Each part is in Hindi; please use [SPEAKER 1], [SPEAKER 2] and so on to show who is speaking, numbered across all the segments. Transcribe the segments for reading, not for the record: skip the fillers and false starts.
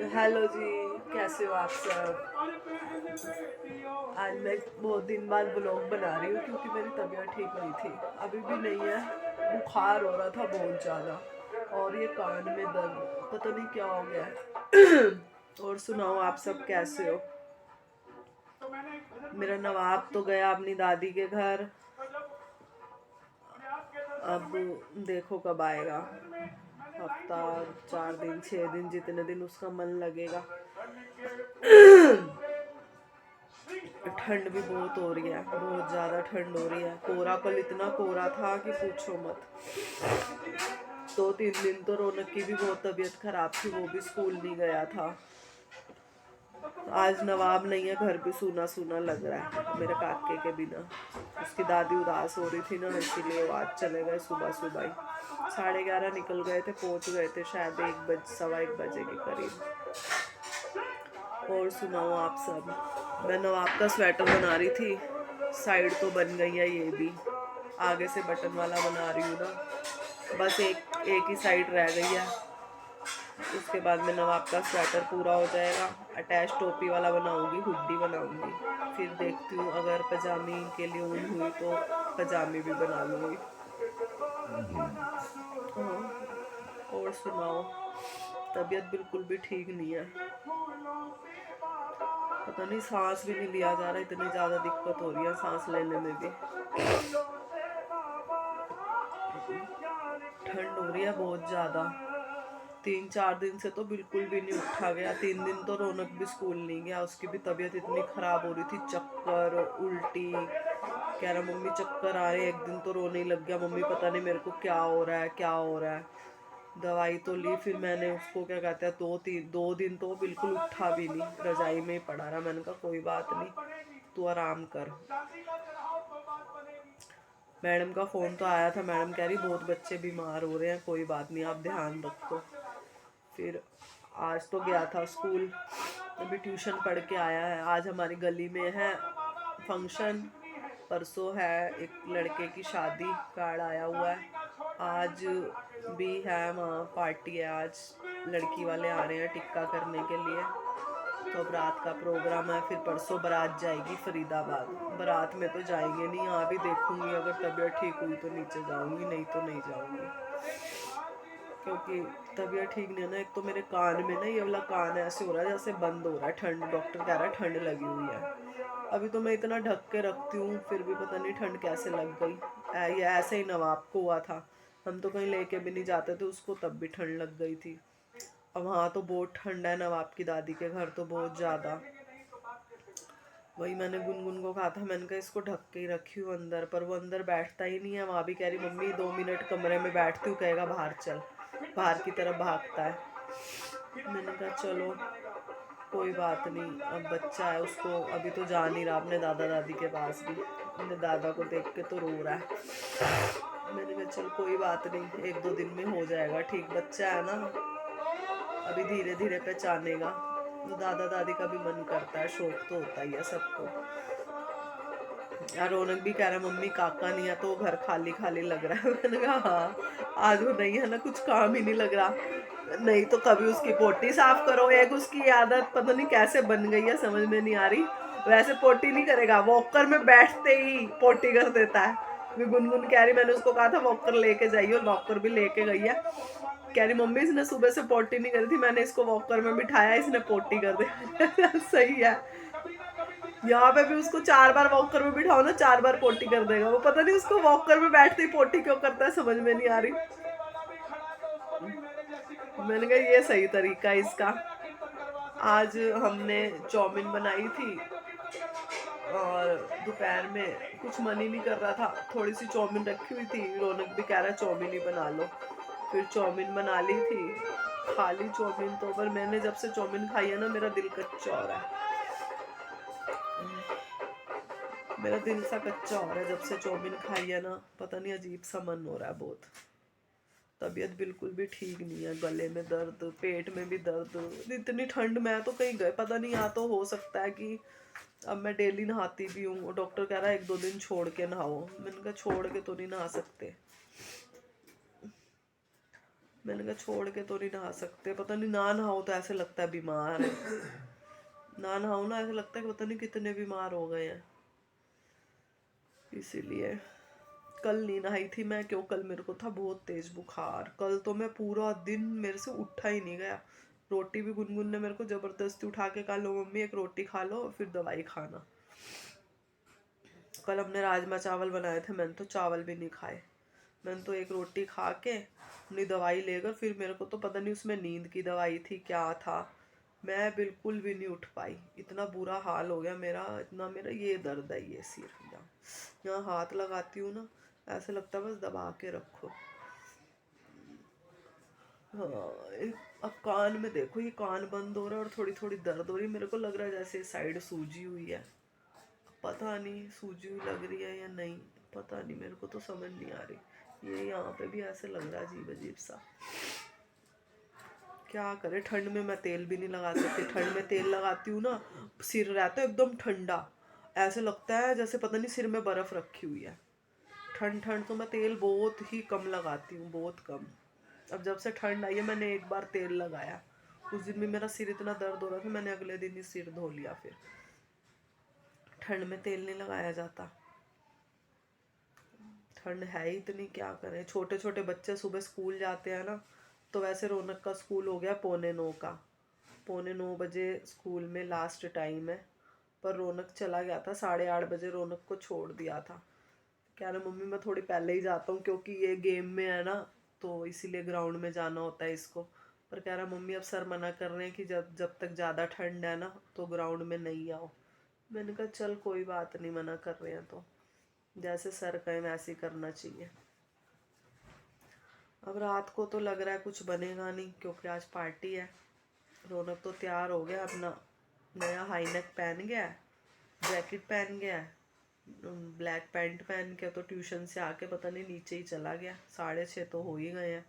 [SPEAKER 1] हेलो जी, कैसे हो आप सब। आज मैं बहुत दिन बाद ब्लॉग बना रही हूँ क्योंकि मेरी तबीयत ठीक नहीं थी, अभी भी नहीं है। बुखार हो रहा था बहुत ज़्यादा और ये कान में दर्द, पता नहीं क्या हो गया है। और सुनाओ आप सब कैसे हो। मेरा नवाब तो गया अपनी दादी के घर, अब देखो कब आएगा। हफ्ता, 4 दिन 6 दिन, जितने दिन उसका मन लगेगा। ठंड भी बहुत हो रही है, बहुत ज़्यादा ठंड हो रही है। कोहरा, कल इतना कोहरा था कि पूछो मत। 2-3 दिन तो रौनक की भी बहुत तबीयत खराब थी, वो भी स्कूल नहीं गया था। आज नवाब नहीं है, घर भी सूना सूना लग रहा है मेरे काके के बिना। उसकी दादी उदास हो रही थी ना, इसीलिए वो आज चले गए सुबह सुबह ही। 11:30 निकल गए थे, पहुंच गए थे शायद 1 बजे, 1:15 के करीब। और सुनाओ आप सब। मैं नवाब का स्वेटर बना रही थी, साइड तो बन गई है, ये भी आगे से बटन वाला बना रही हूँ ना, बस एक एक ही साइड रह गई है। उसके बाद में नवाब का स्वेटर पूरा हो जाएगा। अटैच टोपी वाला बनाऊंगी, हुड्डी बनाऊंगी। फिर देखती हूँ अगर पजामी के लिए ऊन हुई तो पजामी भी बना लूँगी। हाँ, और सुनाओ। तबीयत बिल्कुल भी ठीक नहीं है, पता नहीं सांस भी नहीं लिया जा रहा, इतनी ज़्यादा दिक्कत हो रही है सांस लेने में भी। ठंड हो रही है बहुत ज़्यादा। 3-4 दिन से तो बिल्कुल भी नहीं उठा गया। 3 दिन तो रौनक भी स्कूल नहीं गया, उसकी भी तबीयत इतनी ख़राब हो रही थी, चक्कर उल्टी। कह रहा मम्मी चक्कर आ रहे हैं। एक दिन तो रोने लग गया, मम्मी पता नहीं मेरे को क्या हो रहा है, क्या हो रहा है। दवाई तो ली, फिर मैंने उसको क्या कहते हैं 2 दिन तो बिल्कुल उठा भी नहीं, रजाई में ही पड़ा रहा। मैंने कहा कोई बात नहीं, तू आराम कर। मैडम का फ़ोन तो आया था, मैडम कह रही बहुत बच्चे बीमार हो रहे हैं, कोई बात नहीं आप ध्यान रखो। फिर आज तो गया था स्कूल, अभी ट्यूशन पढ़ के आया है। आज हमारी गली में है फंक्शन, परसों है एक लड़के की शादी, कार्ड आया हुआ है। आज भी है वहाँ पार्टी है, आज लड़की वाले आ रहे हैं टिक्का करने के लिए, तो अब रात का प्रोग्राम है। फिर परसों बारात जाएगी फरीदाबाद। बारात में तो जाएंगे नहीं, यहाँ भी देखूंगी, अगर तबीयत ठीक हुई तो नीचे जाऊंगी, नहीं तो नहीं जाऊंगी। क्योंकि तबीयत ठीक नहीं है ना, एक तो मेरे कान में ना ये वाला कान ऐसे हो रहा है जैसे बंद हो रहा है। ठंड, डॉक्टर कह रहा है ठंड लगी हुई है। अभी तो मैं इतना ढक के रखती हूँ, फिर भी पता नहीं ठंड कैसे लग गई। ये ऐसे ही नवाब को हुआ था, हम तो कहीं लेके भी नहीं जाते थे उसको, तब भी ठंड लग गई थी। अब वहाँ तो बहुत ठंड है, नवाब की दादी के घर तो बहुत ज़्यादा। वही मैंने गुनगुन को कहा था, मैंने कहा इसको ढक के ही रखी हूँ अंदर, पर वो अंदर बैठता ही नहीं है। वहाँ भी कह रही मम्मी 2 मिनट कमरे में बैठती हूँ, कहेगा बाहर चल, बाहर की तरफ भागता है। मैंने कहा चलो कोई बात नहीं, अब बच्चा है, उसको अभी तो जा नहीं रहा अपने दादा दादी के पास भी, अपने दादा को देख के तो रो रहा है। मैंने कहा चल कोई बात नहीं, 1-2 दिन में हो जाएगा ठीक, बच्चा है ना, अभी धीरे धीरे पहचानेगा। तो दादा दादी का भी मन करता है, शौक तो होता ही है सबको। यार रौनक भी कह रहा है मम्मी काका नहीं है तो घर खाली खाली लग रहा है। मैंने कहा हाँ, आज वो नहीं है ना, कुछ काम ही नहीं लग रहा। नहीं तो कभी उसकी पोटी साफ करो, एक उसकी आदत पता नहीं कैसे बन गई है, समझ में नहीं आ रही। वैसे पोटी नहीं करेगा, वॉकर में बैठते ही पोटी कर देता है। मैं गुनगुन कह रही, मैंने उसको कहा था वॉकर लेके जाइए, और वॉकर भी लेके गई है। कह रही मम्मी इसने सुबह से पोटी नहीं करी थी, मैंने इसको वॉकर में बिठाया, इसने पोटी कर दी। सही है, यहाँ पे भी उसको 4 बार वॉकर में बिठाओ ना, 4 बार पोटी कर देगा वो। पता नहीं उसको वॉकर में बैठते ही पोटी क्यों करता है, समझ में नहीं आ रही। मैंने कहा ये सही तरीका है इसका। आज हमने चाउमीन बनाई थी, और दोपहर में कुछ मन ही नहीं कर रहा था, थोड़ी सी चाउमीन रखी हुई थी, रौनक भी कह रहा चाउमीन ही बना लो। फिर चाउमीन बना ली थी, खा ली चाउमीन तो, पर मैंने जब से चाउमीन खाई है ना मेरा दिल कच्चा हो रहा है, मेरा दिल सा कच्चा हो रहा है जब से चाउमीन खाई है ना, पता नहीं अजीब सा मन हो रहा है बहुत। तबीयत बिल्कुल भी ठीक नहीं है, गले में दर्द, पेट में भी दर्द, इतनी ठंड। मैं तो कहीं गए पता नहीं, यहाँ तो हो सकता है कि अब मैं डेली नहाती भी हूँ, डॉक्टर कह रहा है 1-2 दिन छोड़ के नहाओ। मैंने कहा छोड़ के तो नहीं नहा सकते। मैंने कहा छोड़ के तो नहीं नहा सकते, पता नहीं ना नहाओ तो ऐसे लगता है बीमार है, ना नहाओ ना ऐसे लगता है कि पता नहीं कितने बीमार हो गए हैं। इसीलिए कल नहीं नहाई थी मैं, क्यों कल मेरे को था बहुत तेज बुखार। कल तो मैं पूरा दिन मेरे से उठा ही नहीं गया। रोटी भी गुनगुन ने मेरे को जबरदस्ती उठा के कहा, लो मम्मी एक रोटी खा लो फिर दवाई खाना। कल हमने राजमा चावल बनाए थे, मैंने तो चावल भी नहीं खाए। मैंने तो एक रोटी खा के अपनी दवाई लेकर, फिर मेरे को तो पता नहीं उसमें नींद की दवाई थी क्या था, मैं बिल्कुल भी नहीं उठ पाई। इतना बुरा हाल हो गया मेरा, इतना मेरा ये दर्द है, ये सिर यहाँ हाथ लगाती हूँ ना ऐसे लगता है बस दबा के रखो। हाँ अब कान में देखो, ये कान बंद हो रहा है और थोड़ी थोड़ी दर्द हो रही है, मेरे को लग रहा है जैसे साइड सूजी हुई है। पता नहीं सूजी हुई लग रही है या नहीं, पता नहीं, मेरे को तो समझ नहीं आ रही। ये यहाँ पे भी ऐसे लग रहा है अजीब अजीब सा। क्या करे, ठंड में मैं तेल भी नहीं लगा सकती। ठंड में तेल लगाती हूँ ना, सिर रहता है एकदम ठंडा, ऐसे लगता है जैसे पता नहीं सिर में बर्फ रखी हुई है। ठंड ठंड तो मैं तेल बहुत ही कम लगाती हूँ, बहुत कम। अब जब से ठंड आई है मैंने एक बार तेल लगाया, उस दिन भी मेरा सिर इतना दर्द हो रहा था, मैंने अगले दिन ही सिर धो लिया। फिर ठंड में तेल नहीं लगाया जाता, ठंड है ही इतनी, क्या करें। छोटे छोटे बच्चे सुबह स्कूल जाते हैं ना, तो वैसे रौनक का स्कूल हो गया 8:45 का, 8:45 स्कूल में लास्ट टाइम है, पर रौनक चला गया था 8:30 रौनक को छोड़ दिया था। कह रहा मम्मी मैं थोड़ी पहले ही जाता हूँ क्योंकि ये गेम में है ना, तो इसीलिए ग्राउंड में जाना होता है इसको। पर कह रहा मम्मी अब सर मना कर रहे हैं कि जब जब तक ज़्यादा ठंड है ना तो ग्राउंड में नहीं आओ। मैंने कहा चल कोई बात नहीं, मना कर रहे हैं तो जैसे सर कहें वैसे ही करना चाहिए। अब रात को तो लग रहा है कुछ बनेगा नहीं क्योंकि आज पार्टी है। रौनक तो तैयार हो गया, अपना नया हाई नेक पहन गया है, जैकेट पहन गया है, ब्लैक पैंट पहन के तो ट्यूशन से आके पता नहीं नीचे ही चला गया। 6:30 तो हो ही गए हैं।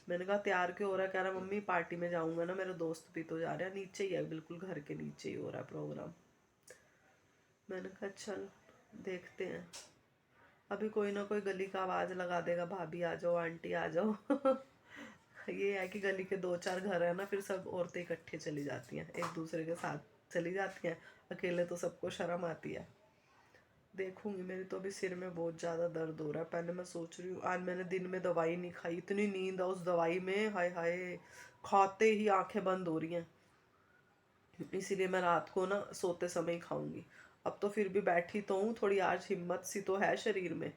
[SPEAKER 1] मैंने कहा तैयार क्यों हो रहा है, कह रहा मम्मी पार्टी में जाऊंगा ना, मेरे दोस्त भी तो जा रहे हैं, नीचे ही है बिल्कुल घर के नीचे ही हो रहा है प्रोग्राम। मैंने कहा चल देखते हैं, अभी कोई ना कोई गली का आवाज़ लगा देगा, भाभी आ जाओ, आंटी आ जाओ। ये है कि गली के 2-4 घर है ना, फिर सब औरतें इकट्ठे चली जाती हैं, एक दूसरे के साथ चली जाती हैं, अकेले तो सबको शर्म आती है। देखूंगी, मेरी तो अभी सिर में बहुत ज़्यादा दर्द हो रहा है। पहले मैं सोच रही हूँ, आज मैंने दिन में दवाई नहीं खाई, इतनी नींद है उस दवाई में, हाय हाय, खाते ही आंखें बंद हो रही हैं। इसीलिए मैं रात को ना सोते समय ही खाऊंगी। अब तो फिर भी बैठी तो हूँ थोड़ी, आज हिम्मत सी तो है शरीर में।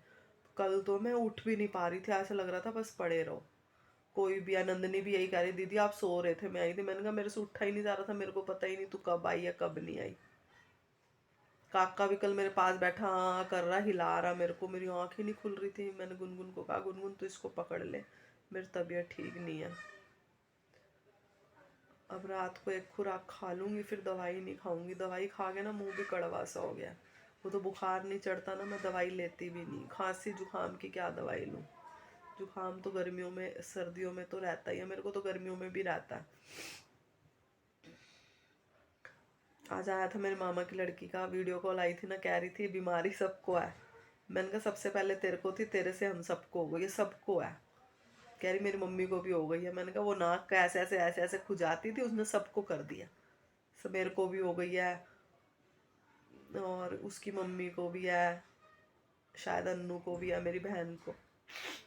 [SPEAKER 1] कल तो मैं उठ भी नहीं पा रही थी, ऐसा लग रहा था बस पड़े रहो। कोई भी, आनंदनी भी यही कह रही, दीदी आप सो रहे थे मैं आई थी। मैंने कहा मेरे से उठा ही नहीं जा रहा था, मेरे को पता ही नहीं तू कब आई या कब नहीं आई। काका भी कल मेरे पास बैठा हाँ कर रहा, हिला रहा मेरे को, मेरी आँखें नहीं खुल रही थी। मैंने गुनगुन को कहा गुनगुन तो इसको पकड़ ले, मेरी तबीयत ठीक नहीं है। अब रात को एक खुराक खा लूँगी, फिर दवाई नहीं खाऊंगी। दवाई खा के ना मुंह भी कड़वा सा हो गया। वो तो बुखार नहीं चढ़ता ना, मैं दवाई लेती भी नहीं। खांसी जुकाम की क्या दवाई लूँ, जुकाम तो गर्मियों में सर्दियों में तो रहता ही है, मेरे को तो गर्मियों में भी रहता है। आज आया था मेरे मामा की लड़की का, वीडियो कॉल आई थी ना, कह रही थी बीमारी सबको है। मैंने कहा सबसे पहले तेरे को थी, तेरे से हम सबको हो गई, ये सबको है। कह रही मेरी मम्मी को भी हो गई है। मैंने कहा वो नाक का ऐसे ऐसे ऐसे ऐसे खुजाती थी, उसने सबको कर दिया। सब मेरे को भी हो गई है और उसकी मम्मी को भी है, शायद अन्नू को भी है, मेरी बहन को।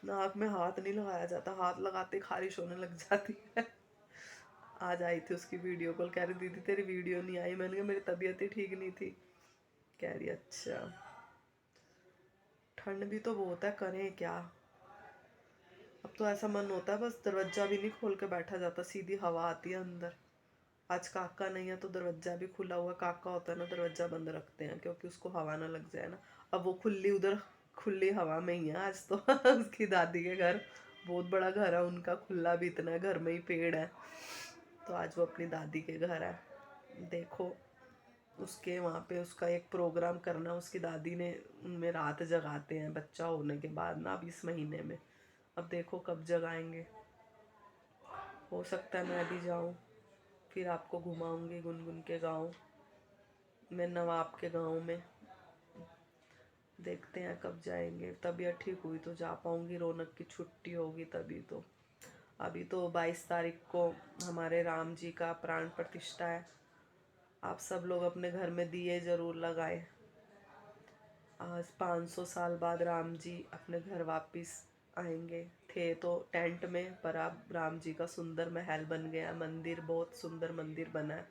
[SPEAKER 1] नाक में हाथ नहीं लगाया जाता, हाथ लगाते खारिश होने लग जाती है। आज आई थी उसकी वीडियो कॉल, कह रही दीदी तेरी वीडियो नहीं आई। मैंने कहा मेरी तबीयत ही ठीक नहीं थी। कह रही अच्छा। ठंड भी तो बहुत है, करें क्या। अब तो ऐसा मन होता है बस दरवाजा भी नहीं खोल के बैठा जाता, सीधी हवा आती है अंदर। आज काका नहीं है तो दरवाजा भी खुला हुआ, काका होता है ना दरवाजा बंद रखते हैं क्योंकि उसको हवा ना लग जाए ना। अब वो खुली उधर खुली हवा में ही है आज तो। उसकी दादी के घर बहुत बड़ा घर है उनका, खुला भी इतना है, घर में ही पेड़ है, तो आज वो अपनी दादी के घर है। देखो उसके वहाँ पे उसका एक प्रोग्राम करना, उसकी दादी ने, उनमें रात जगाते हैं बच्चा होने के बाद ना, अब इस महीने में। अब देखो कब जगाएंगे, हो सकता है मैं भी जाऊँ, फिर आपको घुमाऊंगी गुनगुन के गांव में, नवाब के गांव में। देखते हैं कब जाएंगे, तबीयत ठीक हुई तो जा पाऊंगी, रौनक की छुट्टी होगी तभी तो। अभी तो 22 तारीख को हमारे राम जी का प्राण प्रतिष्ठा है। आप सब लोग अपने घर में दिए ज़रूर लगाएं। आज 500 साल बाद राम जी अपने घर वापस आएंगे। थे तो टेंट में, पर अब राम जी का सुंदर महल बन गया, मंदिर, बहुत सुंदर मंदिर बना है।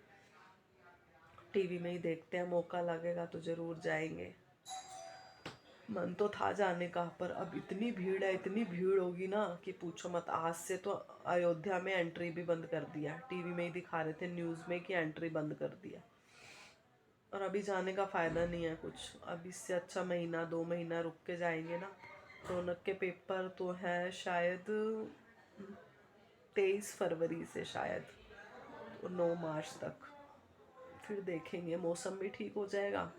[SPEAKER 1] टीवी में ही देखते हैं, मौका लगेगा तो ज़रूर जाएंगे। मन तो था जाने का, पर अब इतनी भीड़ है, इतनी भीड़ होगी ना कि पूछो मत। आज से तो अयोध्या में एंट्री भी बंद कर दिया। टीवी में ही दिखा रहे थे न्यूज़ में कि एंट्री बंद कर दिया। और अभी जाने का फ़ायदा नहीं है कुछ। अब इससे अच्छा महीना 2 महीना रुक के जाएंगे ना। रौनक के पेपर तो है शायद 23 फरवरी से, शायद 9 मार्च तक। फिर देखेंगे, मौसम भी ठीक हो जाएगा,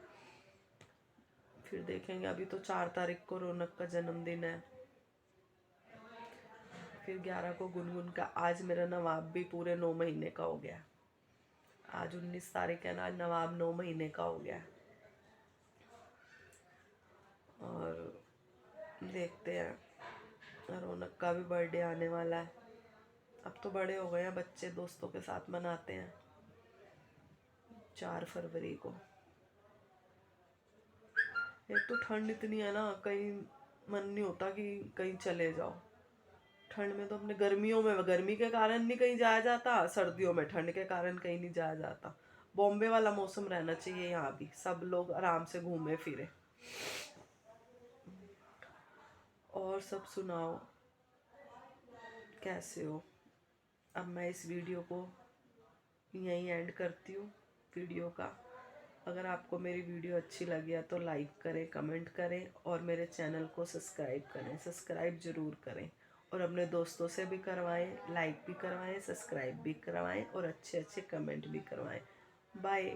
[SPEAKER 1] फिर देखेंगे। अभी तो 4 तारीख को रौनक का जन्मदिन है। फिर 11 को गुनगुन का। आज मेरा नवाब भी पूरे 9 महीने का हो गया। आज 19 तारीख है ना, आज नवाब 9 महीने का हो गया। और देखते हैं, रौनक का भी बर्थडे आने वाला है। अब तो बड़े हो गए हैं बच्चे, दोस्तों के साथ मनाते हैं 4 फरवरी को। एक तो ठंड इतनी है ना, कहीं मन नहीं होता कि कहीं चले जाओ। ठंड में तो अपने, गर्मियों में गर्मी के कारण नहीं कहीं जाया जाता, सर्दियों में ठंड के कारण कहीं नहीं जाया जाता। बॉम्बे वाला मौसम रहना चाहिए यहाँ भी, सब लोग आराम से घूमे फिरे। और सब सुनाओ, कैसे हो? अब मैं इस वीडियो को यहीं एंड करती हूँ, वीडियो का। अगर आपको मेरी वीडियो अच्छी लगी है तो लाइक करें, कमेंट करें और मेरे चैनल को सब्सक्राइब करें। सब्सक्राइब ज़रूर करें और अपने दोस्तों से भी करवाएं, लाइक भी करवाएं, सब्सक्राइब भी करवाएं और अच्छे अच्छे कमेंट भी करवाएं। बाय।